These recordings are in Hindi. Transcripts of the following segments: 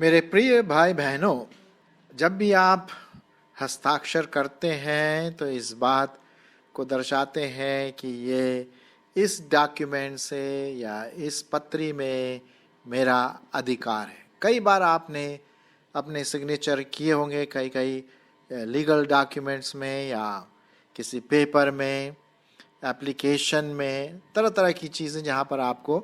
मेरे प्रिय भाई बहनों, जब भी आप हस्ताक्षर करते हैं तो इस बात को दर्शाते हैं कि ये इस डॉक्यूमेंट से या इस पत्री में मेरा अधिकार है। कई बार आपने अपने सिग्नेचर किए होंगे कई कई लीगल डॉक्यूमेंट्स में या किसी पेपर में, एप्लीकेशन में, तरह तरह की चीज़ें जहाँ पर आपको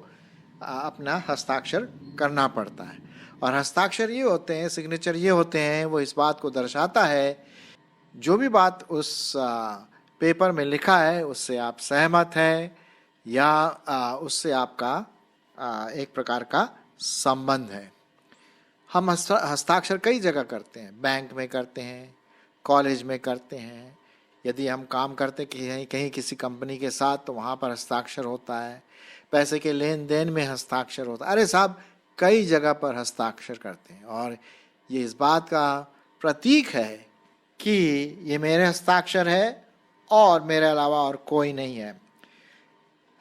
अपना हस्ताक्षर करना पड़ता है। और हस्ताक्षर ये होते हैं, सिग्नेचर ये होते हैं, वो इस बात को दर्शाता है जो भी बात उस पेपर में लिखा है उससे आप सहमत हैं या उससे आपका एक प्रकार का संबंध है। हम हस्ताक्षर कई जगह करते हैं, बैंक में करते हैं, कॉलेज में करते हैं, यदि हम काम करते कहीं कहीं किसी कंपनी के साथ तो वहाँ पर हस्ताक्षर होता है, पैसे के लेन देन में हस्ताक्षर होता है। अरे साहब, कई जगह पर हस्ताक्षर करते हैं और ये इस बात का प्रतीक है कि ये मेरे हस्ताक्षर है और मेरे अलावा और कोई नहीं है।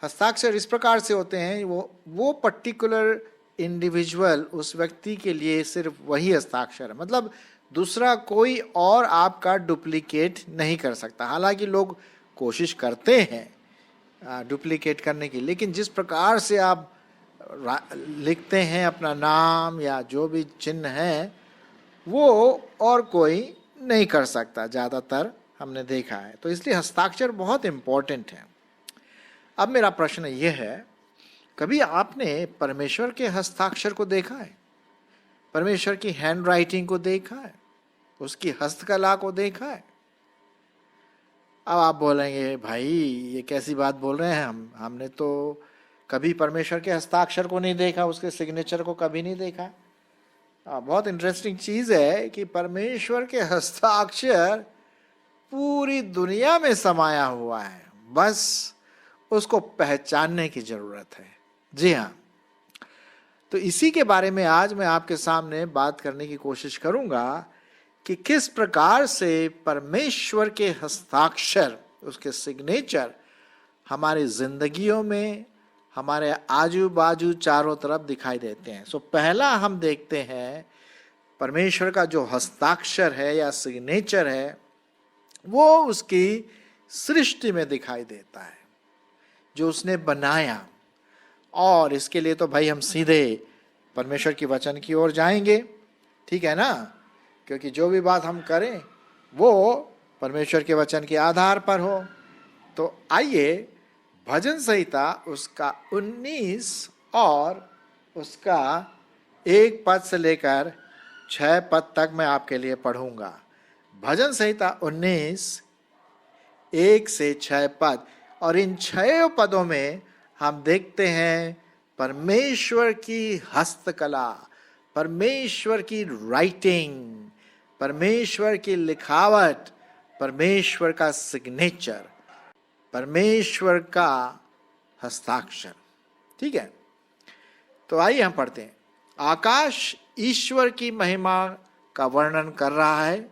हस्ताक्षर इस प्रकार से होते हैं, वो पर्टिकुलर इंडिविजुअल, उस व्यक्ति के लिए सिर्फ वही हस्ताक्षर है, मतलब दूसरा कोई और आपका डुप्लीकेट नहीं कर सकता। हालांकि लोग कोशिश करते हैं डुप्लीकेट करने की, लेकिन जिस प्रकार से आप लिखते हैं अपना नाम या जो भी चिन्ह है वो और कोई नहीं कर सकता, ज़्यादातर हमने देखा है। तो इसलिए हस्ताक्षर बहुत इम्पोर्टेंट है। अब मेरा प्रश्न ये है, कभी आपने परमेश्वर के हस्ताक्षर को देखा है? परमेश्वर की हैंड राइटिंग को देखा है? उसकी हस्तकला को देखा है? अब आप बोलेंगे, भाई ये कैसी बात बोल रहे हैं, हमने तो कभी परमेश्वर के हस्ताक्षर को नहीं देखा, उसके सिग्नेचर को कभी नहीं देखा। बहुत इंटरेस्टिंग चीज़ है कि परमेश्वर के हस्ताक्षर पूरी दुनिया में समाया हुआ है, बस उसको पहचानने की जरूरत है। जी हाँ, तो इसी के बारे में आज मैं आपके सामने बात करने की कोशिश करूंगा कि किस प्रकार से परमेश्वर के हस्ताक्षर, उसके सिग्नेचर हमारी जिंदगियों में, हमारे आजू बाजू चारों तरफ दिखाई देते हैं। सो पहला हम देखते हैं परमेश्वर का जो हस्ताक्षर है या सिग्नेचर है वो उसकी सृष्टि में दिखाई देता है, जो उसने बनाया। और इसके लिए तो भाई हम सीधे परमेश्वर की वचन की ओर जाएंगे, ठीक है ना, क्योंकि जो भी बात हम करें वो परमेश्वर के वचन के आधार पर हो। तो आइए भजन संहिता उसका 19 और उसका 1 पद से लेकर 6 पद तक मैं आपके लिए पढ़ूंगा। भजन संहिता 19 1 से 6 पद, और इन 6 पदों में हम देखते हैं परमेश्वर की हस्तकला, परमेश्वर की राइटिंग, परमेश्वर की लिखावट, परमेश्वर का सिग्नेचर, परमेश्वर का हस्ताक्षर। ठीक है, तो आइए हम पढ़ते हैं। आकाश ईश्वर की महिमा का वर्णन कर रहा है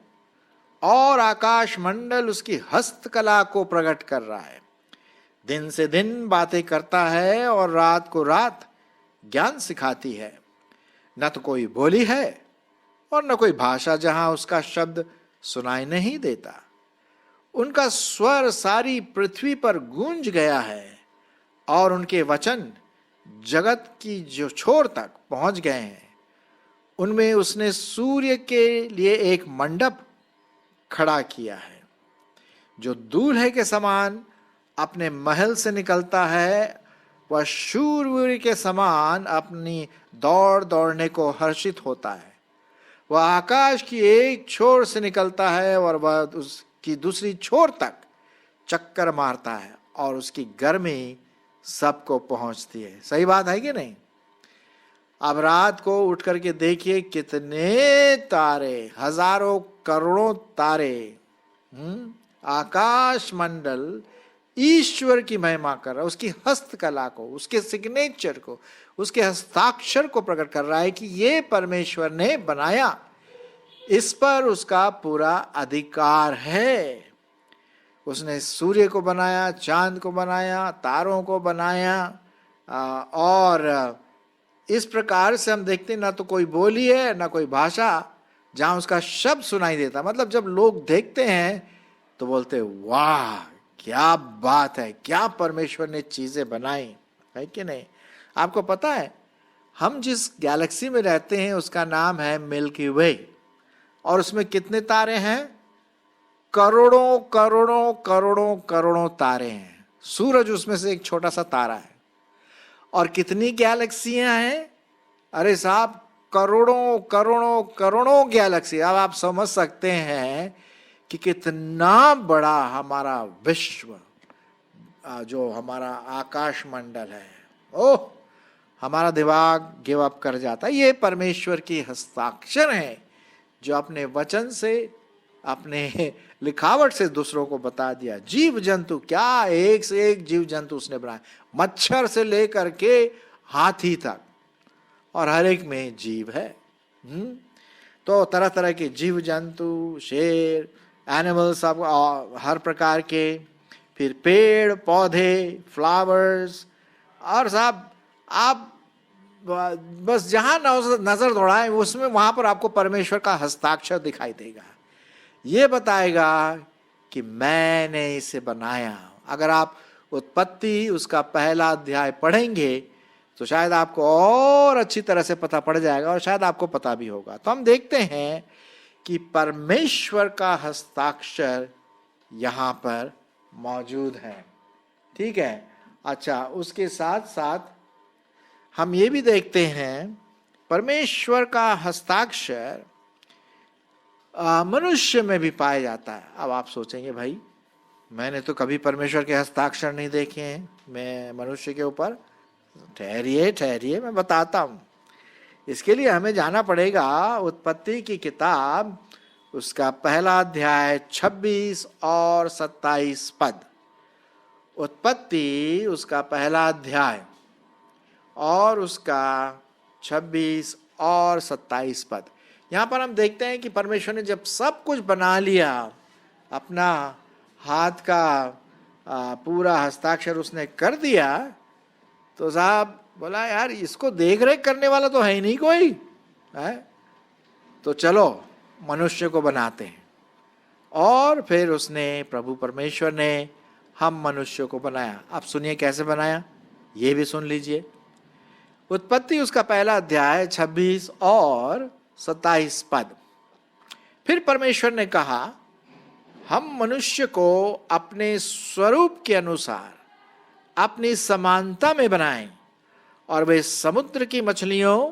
और आकाश मंडल उसकी हस्तकला को प्रकट कर रहा है। दिन से दिन बातें करता है और रात को रात ज्ञान सिखाती है। न तो कोई बोली है और न कोई भाषा जहां उसका शब्द सुनाई नहीं देता। उनका स्वर सारी पृथ्वी पर गूंज गया है और उनके वचन जगत की जो छोर तक पहुंच गए हैं। उनमें उसने सूर्य के लिए एक मंडप खड़ा किया है जो दूल्हे के समान अपने महल से निकलता है। वह शूरवीर के समान अपनी दौड़ दौड़ने को हर्षित होता है। वह आकाश की एक छोर से निकलता है और वह उसकी दूसरी छोर तक चक्कर मारता है और उसकी गर्मी सबको पहुंचती है। सही बात है कि नहीं? अब रात को उठ करके देखिए कितने तारे, हजारों करोड़ों तारे, आकाश मंडल ईश्वर की महिमा कर रहा है, उसकी हस्तकला को, उसके सिग्नेचर को, उसके हस्ताक्षर को प्रकट कर रहा है कि ये परमेश्वर ने बनाया, इस पर उसका पूरा अधिकार है। उसने सूर्य को बनाया, चांद को बनाया, तारों को बनाया, और इस प्रकार से हम देखते हैं ना तो कोई बोली है ना कोई भाषा जहां उसका शब्द सुनाई देता। मतलब जब लोग देखते हैं तो बोलते वाह क्या बात है, क्या परमेश्वर ने चीजें बनाई, है कि नहीं। आपको पता है हम जिस गैलेक्सी में रहते हैं उसका नाम है मिल्की वे, और उसमें कितने तारे हैं? करोड़ों करोड़ों करोड़ों करोड़ों तारे हैं। सूरज उसमें से एक छोटा सा तारा है। और कितनी गैलेक्सियां हैं? अरे साहब करोड़ों करोड़ों करोड़ों गैलेक्सी। अब आप समझ सकते हैं कि कितना बड़ा हमारा विश्व, जो हमारा आकाश मंडल है, ओह हमारा दिमाग गिव अप कर जाता है। ये परमेश्वर की हस्ताक्षर है जो अपने वचन से, अपने लिखावट से दूसरों को बता दिया। जीव जंतु, क्या एक से एक जीव जंतु उसने बनाया, मच्छर से लेकर के हाथी तक, और हर एक में जीव है। तो तरह तरह के जीव जंतु, शेर, एनिमल्स, सब हर प्रकार के, फिर पेड़ पौधे, फ्लावर्स, और साहब आप बस जहां नजर दौड़ाएं उसमें वहां पर आपको परमेश्वर का हस्ताक्षर दिखाई देगा। ये बताएगा कि मैंने इसे बनाया। अगर आप उत्पत्ति उसका पहला अध्याय पढ़ेंगे तो शायद आपको और अच्छी तरह से पता पड़ जाएगा, और शायद आपको पता भी होगा। तो हम देखते हैं कि परमेश्वर का हस्ताक्षर यहां पर मौजूद है। ठीक है। अच्छा, उसके साथ साथ हम ये भी देखते हैं परमेश्वर का हस्ताक्षर मनुष्य में भी पाया जाता है। अब आप सोचेंगे भाई मैंने तो कभी परमेश्वर के हस्ताक्षर नहीं देखे हैं मैं मनुष्य के ऊपर। ठहरिए ठहरिए, मैं बताता हूं। इसके लिए हमें जाना पड़ेगा उत्पत्ति की किताब, उसका पहला अध्याय 26 और 27 पद। उत्पत्ति उसका पहला अध्याय और उसका 26 और 27 पद। यहां पर हम देखते हैं कि परमेश्वर ने जब सब कुछ बना लिया, अपना हाथ का पूरा हस्ताक्षर उसने कर दिया, तो साहब बोला यार इसको देख रेख करने वाला तो है ही नहीं कोई है, तो चलो मनुष्य को बनाते हैं। और फिर उसने, प्रभु परमेश्वर ने हम मनुष्य को बनाया। अब सुनिए कैसे बनाया, ये भी सुन लीजिए। उत्पत्ति उसका पहला अध्याय 26 और 27 पद। फिर परमेश्वर ने कहा हम मनुष्य को अपने स्वरूप के अनुसार अपनी समानता में बनाएं, और वे समुद्र की मछलियों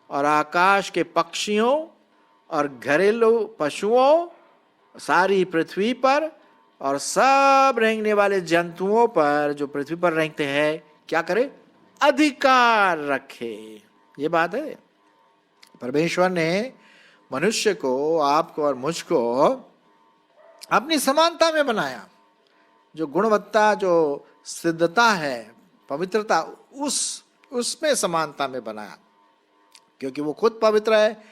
और आकाश के पक्षियों और घरेलू पशुओं, सारी पृथ्वी पर और सब रेंगने वाले जंतुओं पर जो पृथ्वी पर रेंगते हैं, क्या करे? अधिकार रखे। ये बात है। परमेश्वर ने मनुष्य को, आपको और मुझको अपनी समानता में बनाया। जो गुणवत्ता, जो सिद्धता है, पवित्रता, उसमें समानता में बनाया, क्योंकि वो खुद पवित्र है,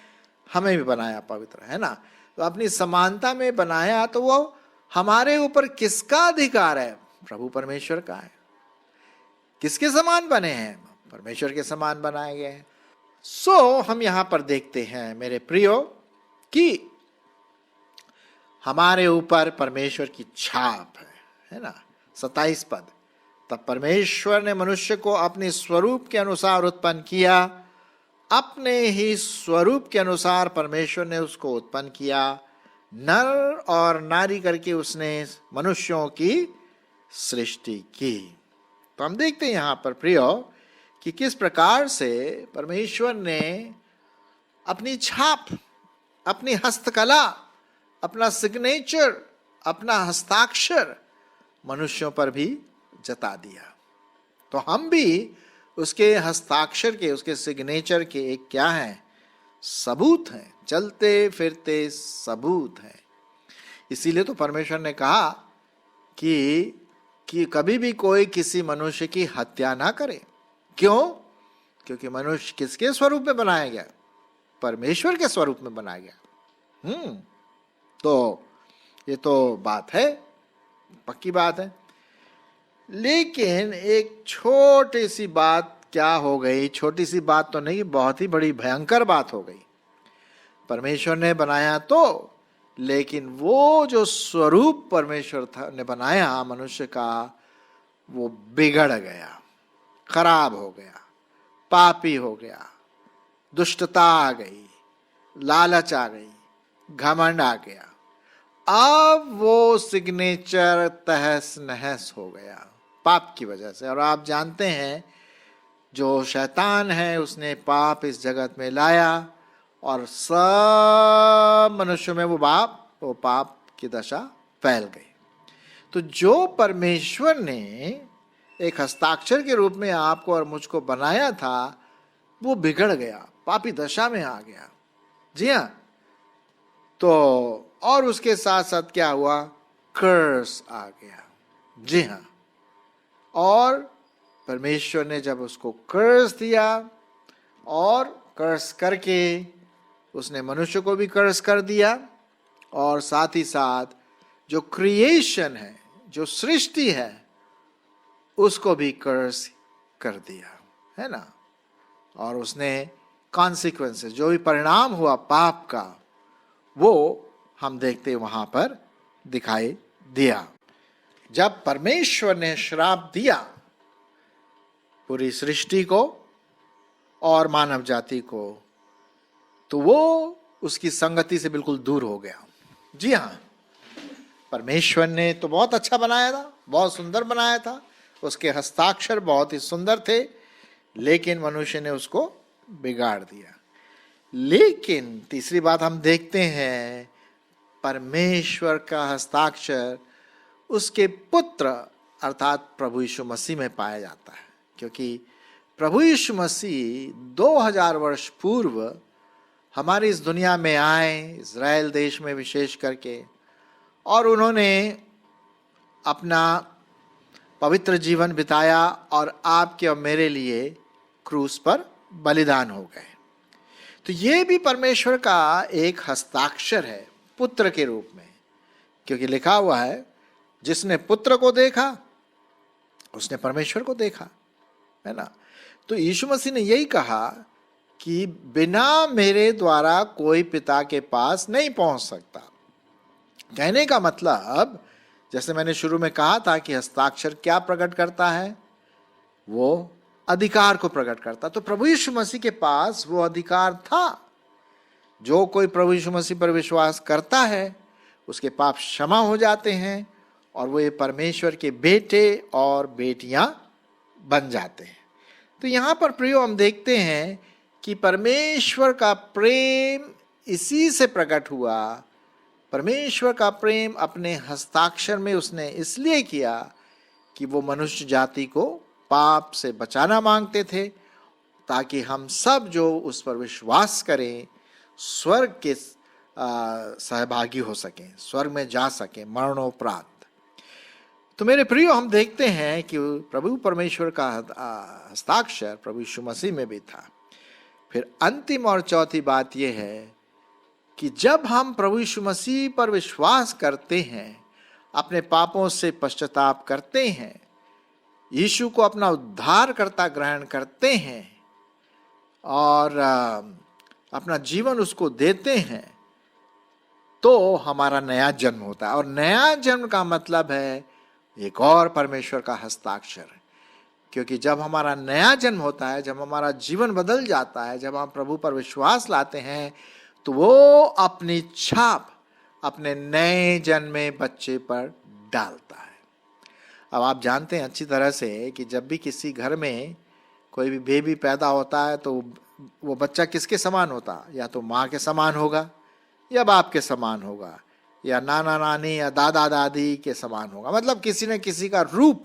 हमें भी बनाया पवित्र, है ना। तो अपनी समानता में बनाया, तो वो हमारे ऊपर किसका अधिकार है? प्रभु परमेश्वर का है। किसके समान बने हैं? परमेश्वर के समान बनाए गए हैं। सो हम यहां पर देखते हैं मेरे प्रियो कि हमारे ऊपर परमेश्वर की छाप है ना। 27 पद। तब परमेश्वर ने मनुष्य को अपने स्वरूप के अनुसार उत्पन्न किया, अपने ही स्वरूप के अनुसार परमेश्वर ने उसको उत्पन्न किया, नर और नारी करके उसने मनुष्यों की सृष्टि की। तो हम देखते हैं यहां पर प्रियो कि किस प्रकार से परमेश्वर ने अपनी छाप, अपनी हस्तकला, अपना सिग्नेचर, अपना हस्ताक्षर मनुष्यों पर भी जता दिया। तो हम भी उसके हस्ताक्षर के, उसके सिग्नेचर के एक क्या हैं? सबूत हैं, चलते फिरते सबूत हैं। इसीलिए तो परमेश्वर ने कहा कि कभी भी कोई किसी मनुष्य की हत्या ना करे। क्यों? क्योंकि मनुष्य किसके स्वरूप में बनाया गया? परमेश्वर के स्वरूप में बनाया गया। तो ये तो बात है। पक्की बात है। लेकिन एक छोटी सी बात क्या हो गई, छोटी सी बात तो नहीं, बहुत ही बड़ी भयंकर बात हो गई। परमेश्वर ने बनाया तो, लेकिन वो जो स्वरूप परमेश्वर था ने बनाया मनुष्य का, वो बिगड़ गया, खराब हो गया, पापी हो गया, दुष्टता आ गई, लालच आ गई, घमंड आ गया। अब वो सिग्नेचर तहस नहस हो गया पाप की वजह से। और आप जानते हैं जो शैतान है उसने पाप इस जगत में लाया और सब मनुष्यों में वो पाप की दशा फैल गई। तो जो परमेश्वर ने एक हस्ताक्षर के रूप में आपको और मुझको बनाया था, वो बिगड़ गया, पापी दशा में आ गया। जी हाँ। तो और उसके साथ साथ क्या हुआ, कर्स आ गया। जी हाँ। और परमेश्वर ने जब उसको कर्स दिया और कर्स करके उसने मनुष्य को भी कर्स कर दिया, और साथ ही साथ जो क्रिएशन है, जो सृष्टि है, उसको भी कर्स कर दिया, है ना। और उसने कॉन्सिक्वेंसेस, जो भी परिणाम हुआ पाप का, वो हम देखते वहां पर दिखाई दिया। जब परमेश्वर ने श्राप दिया पूरी सृष्टि को और मानव जाति को, तो वो उसकी संगति से बिल्कुल दूर हो गया। जी हाँ, परमेश्वर ने तो बहुत अच्छा बनाया था, बहुत सुंदर बनाया था, उसके हस्ताक्षर बहुत ही सुंदर थे, लेकिन मनुष्य ने उसको बिगाड़ दिया। लेकिन तीसरी बात हम देखते हैं, परमेश्वर का हस्ताक्षर उसके पुत्र अर्थात प्रभु यीशु मसीह में पाया जाता है। क्योंकि प्रभु यीशु मसीह 2000 वर्ष पूर्व हमारी इस दुनिया में आए, इज़राइल देश में विशेष करके, और उन्होंने अपना पवित्र जीवन बिताया और आपके और मेरे लिए क्रूस पर बलिदान हो गए। तो ये भी परमेश्वर का एक हस्ताक्षर है पुत्र के रूप में, क्योंकि लिखा हुआ है जिसने पुत्र को देखा उसने परमेश्वर को देखा, है ना। तो यीशु मसीह ने यही कहा कि बिना मेरे द्वारा कोई पिता के पास नहीं पहुंच सकता। कहने का मतलब, जैसे मैंने शुरू में कहा था कि हस्ताक्षर क्या प्रकट करता है, वो अधिकार को प्रकट करता। तो प्रभु यीशु मसीह के पास वो अधिकार था। जो कोई प्रभु यीशु मसीह पर विश्वास करता है उसके पाप क्षमा हो जाते हैं और वो ये परमेश्वर के बेटे और बेटियां बन जाते हैं। तो यहाँ पर प्रियो हम देखते हैं कि परमेश्वर का प्रेम इसी से प्रकट हुआ। परमेश्वर का प्रेम अपने हस्ताक्षर में उसने इसलिए किया कि वो मनुष्य जाति को पाप से बचाना मांगते थे, ताकि हम सब जो उस पर विश्वास करें स्वर्ग के सहभागी हो सकें, स्वर्ग में जा सकें मरणोपरांत। तो मेरे प्रियो, हम देखते हैं कि प्रभु परमेश्वर का हस्ताक्षर प्रभु यीशु मसीह में भी था। फिर अंतिम और चौथी बात यह है कि जब हम प्रभु यीशु मसीह पर विश्वास करते हैं, अपने पापों से पश्चाताप करते हैं, यीशु को अपना उद्धारकर्ता ग्रहण करते हैं और अपना जीवन उसको देते हैं, तो हमारा नया जन्म होता है। और नया जन्म का मतलब है एक और परमेश्वर का हस्ताक्षर। क्योंकि जब हमारा नया जन्म होता है, जब हमारा जीवन बदल जाता है, जब हम प्रभु पर विश्वास लाते हैं, तो वो अपनी छाप अपने नए जन्मे बच्चे पर डालता है। अब आप जानते हैं अच्छी तरह से कि जब भी किसी घर में कोई भी बेबी पैदा होता है तो वो बच्चा किसके समान होता, या तो माँ के समान होगा या बाप के समान होगा, या नाना नानी या दादा दादी के समान होगा। मतलब किसी न किसी का रूप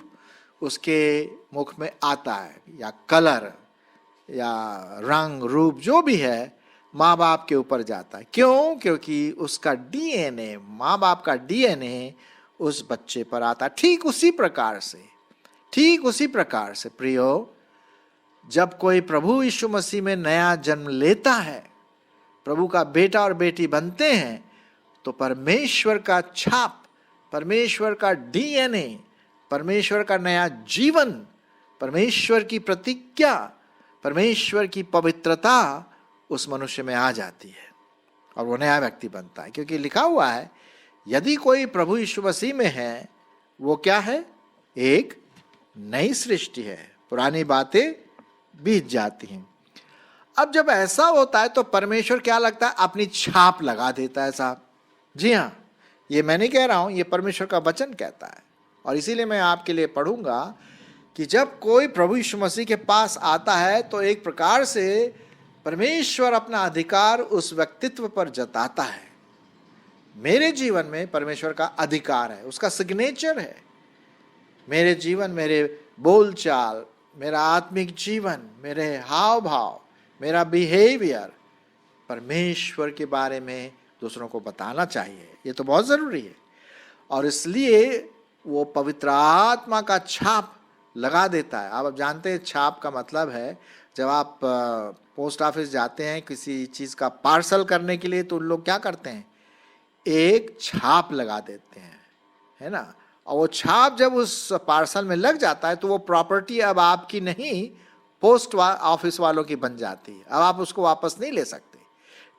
उसके मुख में आता है, या कलर या रंग रूप जो भी है माँ बाप के ऊपर जाता है। क्यों? क्योंकि उसका डीएनए, माँ बाप का डीएनए उस बच्चे पर आता है। ठीक उसी प्रकार से प्रियो, जब कोई प्रभु यीशु मसीह में नया जन्म लेता है, प्रभु का बेटा और बेटी बनते हैं, तो परमेश्वर का छाप परमेश्वर का डीएनए, परमेश्वर का नया जीवन, परमेश्वर की प्रतिज्ञा, परमेश्वर की पवित्रता उस मनुष्य में आ जाती है और वो नया व्यक्ति बनता है। क्योंकि लिखा हुआ है, यदि कोई प्रभु यीशु मसीह में है, वो क्या है? एक नई सृष्टि है, पुरानी बातें बीत जाती हैं। अब जब ऐसा होता है तो परमेश्वर क्या लगता है? अपनी छाप लगा देता है साहब। जी हाँ, ये मैं नहीं कह रहा हूं, ये परमेश्वर का वचन कहता है। और इसीलिए मैं आपके लिए पढ़ूंगा कि जब कोई प्रभु यीशु मसीह के पास आता है तो एक प्रकार से परमेश्वर अपना अधिकार उस व्यक्तित्व पर जताता है। मेरे जीवन में परमेश्वर का अधिकार है, उसका सिग्नेचर है। मेरे जीवन, मेरे बोलचाल, मेरा आत्मिक जीवन, मेरे हाव भाव, मेरा बिहेवियर परमेश्वर के बारे में दूसरों को बताना चाहिए। ये तो बहुत ज़रूरी है। और इसलिए वो पवित्र आत्मा का छाप लगा देता है। आप जानते हैं छाप का मतलब है, जब आप पोस्ट ऑफिस जाते हैं किसी चीज़ का पार्सल करने के लिए, तो उन लोग क्या करते हैं? एक छाप लगा देते हैं, है ना। और वो छाप जब उस पार्सल में लग जाता है तो वो प्रॉपर्टी अब आपकी नहीं, पोस्ट ऑफिस वालों की बन जाती है। अब आप उसको वापस नहीं ले सकते।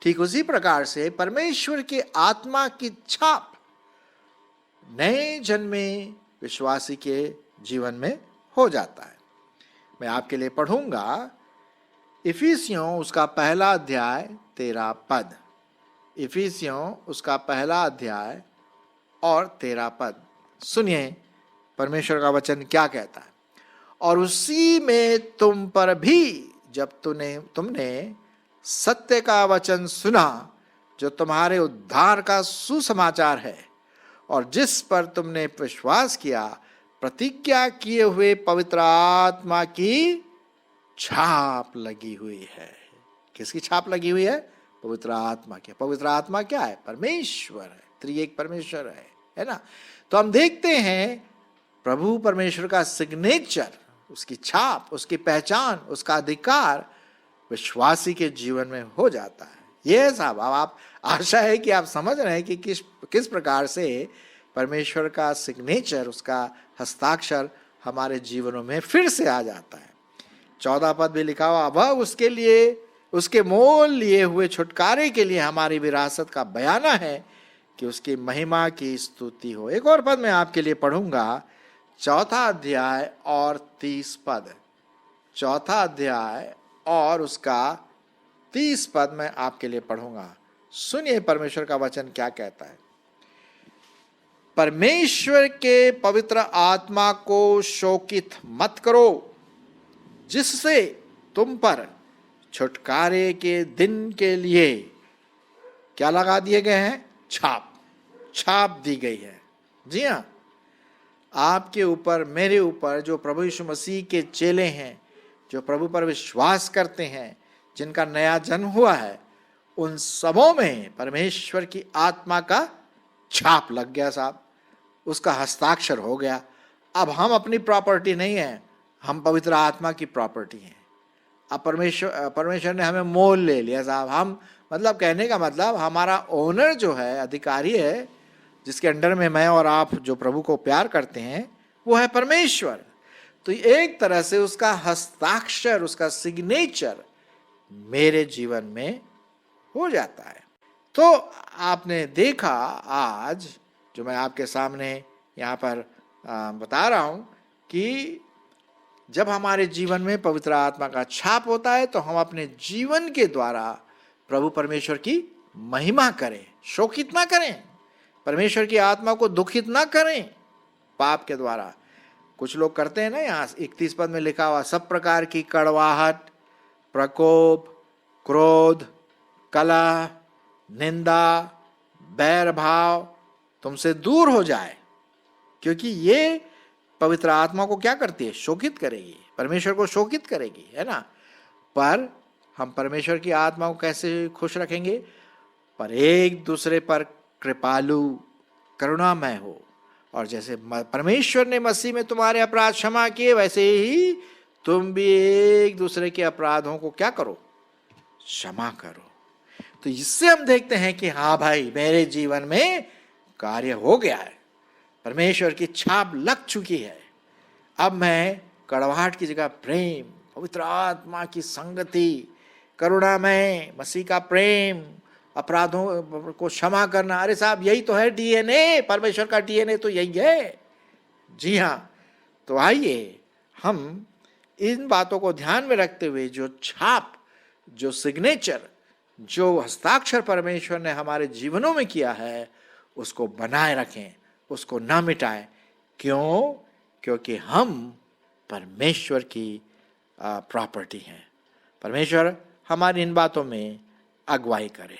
ठीक उसी प्रकार से परमेश्वर की आत्मा की छाप नए जन्मे विश्वासी के जीवन में हो जाता है। मैं आपके लिए पढ़ूंगा इफिसियों उसका पहला अध्याय 13 पद। इफिसियों उसका पहला अध्याय और 13 पद सुनिए परमेश्वर का वचन क्या कहता है। और उसी में तुम पर भी जब तुमने सत्य का वचन सुना, जो तुम्हारे उद्धार का सुसमाचार है, और जिस पर तुमने विश्वास किया, प्रतिज्ञा किए हुए पवित्र आत्मा की छाप लगी हुई है। किसकी छाप लगी हुई है? पवित्र आत्मा की। पवित्र आत्मा क्या है? परमेश्वर है, त्रिएक परमेश्वर है ना। तो हम देखते हैं प्रभु परमेश्वर का सिग्नेचर, उसकी छाप, उसकी पहचान, उसका अधिकार विश्वासी के जीवन में हो जाता है। ये साहब, अब आप आशा है कि आप समझ रहे हैं कि किस प्रकार से परमेश्वर का सिग्नेचर, उसका हस्ताक्षर हमारे जीवनों में फिर से आ जाता है। 14 पद भी लिखा हुआ, वह उसके लिए, उसके मोल लिए हुए छुटकारे के लिए हमारी विरासत का बयाना है कि उसकी महिमा की स्तुति हो। एक और पद मैं आपके लिए पढ़ूंगा, 4 अध्याय और 30 पद। 4 अध्याय और उसका 30 पद मैं आपके लिए पढ़ूंगा। सुनिए परमेश्वर का वचन क्या कहता है। परमेश्वर के पवित्र आत्मा को शोकित मत करो, जिससे तुम पर छुटकारे के दिन के लिए क्या लगा दिए गए हैं? छाप दी गई है। जी हाँ, आपके ऊपर, मेरे ऊपर, जो प्रभु यीशु मसीह के चेले हैं, जो प्रभु पर विश्वास करते हैं, जिनका नया जन्म हुआ है, उन सबों में परमेश्वर की आत्मा का छाप लग गया साहब, उसका हस्ताक्षर हो गया। अब हम अपनी प्रॉपर्टी नहीं है, हम पवित्र आत्मा की प्रॉपर्टी हैं। अब परमेश्वर ने हमें मोल ले लिया साहब। हम, मतलब कहने का मतलब, हमारा ओनर जो है, अधिकारी है, जिसके अंडर में मैं और आप जो प्रभु को प्यार करते हैं, वो है परमेश्वर। तो एक तरह से उसका हस्ताक्षर, उसका सिग्नेचर मेरे जीवन में हो जाता है। तो आपने देखा आज जो मैं आपके सामने यहाँ पर बता रहा हूँ कि जब हमारे जीवन में पवित्र आत्मा का छाप होता है तो हम अपने जीवन के द्वारा प्रभु परमेश्वर की महिमा करें, शोकित ना करें, परमेश्वर की आत्मा को दुखित ना करें पाप के द्वारा। कुछ लोग करते हैं ना, यहाँ 31 पद में लिखा हुआ, सब प्रकार की कड़वाहट, प्रकोप, क्रोध, कलह, निंदा, बैर भाव तुमसे दूर हो जाए, क्योंकि ये पवित्र आत्मा को क्या करती है? शोकित करेगी, परमेश्वर को शोकित करेगी, है ना। पर हम परमेश्वर की आत्मा को कैसे खुश रखेंगे? पर एक दूसरे पर कृपालु, करुणामय हो, और जैसे परमेश्वर ने मसीह में तुम्हारे अपराध क्षमा किए, वैसे ही तुम भी एक दूसरे के अपराधों को क्या करो? क्षमा करो। तो इससे हम देखते हैं कि हाँ भाई, मेरे जीवन में कार्य हो गया है, परमेश्वर की छाप लग चुकी है। अब मैं कड़वाहट की जगह प्रेम, पवित्र आत्मा की संगति, करुणामय मसीह का प्रेम, अपराधों को क्षमा करना, अरे साहब यही तो है डीएनए, परमेश्वर का डीएनए तो यही है। जी हाँ, तो आइए हम इन बातों को ध्यान में रखते हुए जो छाप, जो सिग्नेचर, जो हस्ताक्षर परमेश्वर ने हमारे जीवनों में किया है उसको बनाए रखें, उसको ना मिटाएं। क्यों? क्योंकि हम परमेश्वर की प्रॉपर्टी हैं। परमेश्वर हमारी इन बातों में अगुवाई करे।